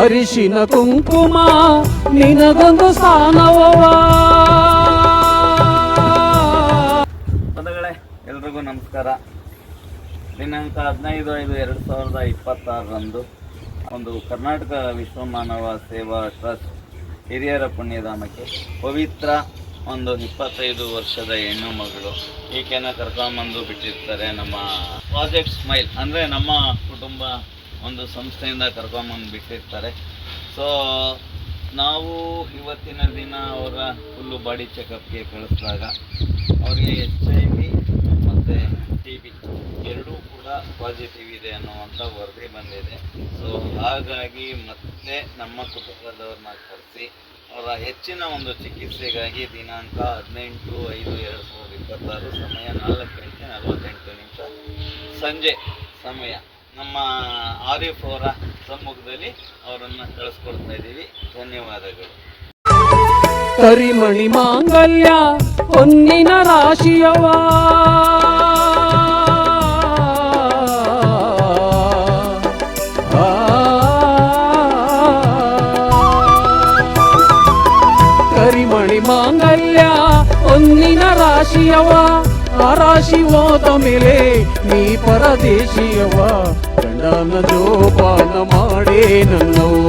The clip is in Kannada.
ಅರಿಶಿನ ಕುಂಕುಮ ನಿನಗೊಂದು ಸ್ಥಾನವವ. ಬಂಧುಗಳೇ, ಎಲ್ರಿಗೂ ನಮಸ್ಕಾರ. ದಿನಾಂಕ 15/5/2026 ಒಂದು ಕರ್ನಾಟಕ ವಿಶ್ವಮಾನವ ಸೇವಾ ಟ್ರಸ್ಟ್ ಹಿರಿಯರ ಪುಣ್ಯಧಾಮಕ್ಕೆ ಪವಿತ್ರ ಒಂದು 25 ವರ್ಷದ ಹೆಣ್ಣು ಮಗಳು ಈಕೆನ ಕರ್ಕೊಂಬಂದು ಬಿಟ್ಟಿರ್ತಾರೆ. ನಮ್ಮ ಪ್ರಾಜೆಕ್ಟ್ ಸ್ಮೈಲ್ ಅಂದರೆ ನಮ್ಮ ಕುಟುಂಬ ಒಂದು ಸಂಸ್ಥೆಯಿಂದ ಕರ್ಕೊಂಬಂದು ಬಿಟ್ಟಿರ್ತಾರೆ. ಸೊ ನಾವು ಇವತ್ತಿನ ದಿನ ಅವರ ಫುಲ್ಲು ಬಾಡಿ ಚೆಕಪ್ಗೆ ಕಳಿಸಿದಾಗ ಅವರಿಗೆ HIV ಮತ್ತು TB ಎರಡೂ ಕೂಡ ಪಾಸಿಟಿವ್ ಇದೆ ಅನ್ನುವಂಥ ವರದಿ ಬಂದಿದೆ. ಸೊ ಹಾಗಾಗಿ ಮತ್ತೆ ನಮ್ಮ ಕುಟುಂಬದವ್ರನ್ನ ಕರೆಸಿ ಅವರ ಹೆಚ್ಚಿನ ಒಂದು ಚಿಕಿತ್ಸೆಗಾಗಿ ದಿನಾಂಕ 18/5/2026 ಸಮಯ 4:48 ಸಂಜೆ ಸಮಯ ನಮ್ಮ ಆರಿಫ್ ಅವರ ಸಮ್ಮುಖದಲ್ಲಿ ಅವರನ್ನು ಕಳಿಸ್ಕೊಡ್ತಾ ಇದ್ದೀವಿ. ಧನ್ಯವಾದಗಳು. ಕರಿಮಣಿ ಮಾಂಗಲ್ಯ ಹೊನ್ನಿನ ರಾಶಿಯವ, ಕರಿಮಣಿ ಮಾಂಗಲ್ಯ ಹೊನ್ನಿನ ರಾಶಿಯವ. ಆ ರಾಶಿ ಹೋದ ಮೇಲೆ ನೀ ಪರದೇಶಿಯವ, ಗಂಡನ ಜೋಪಾನ ಮಾಡೇ ನನ್ನವು.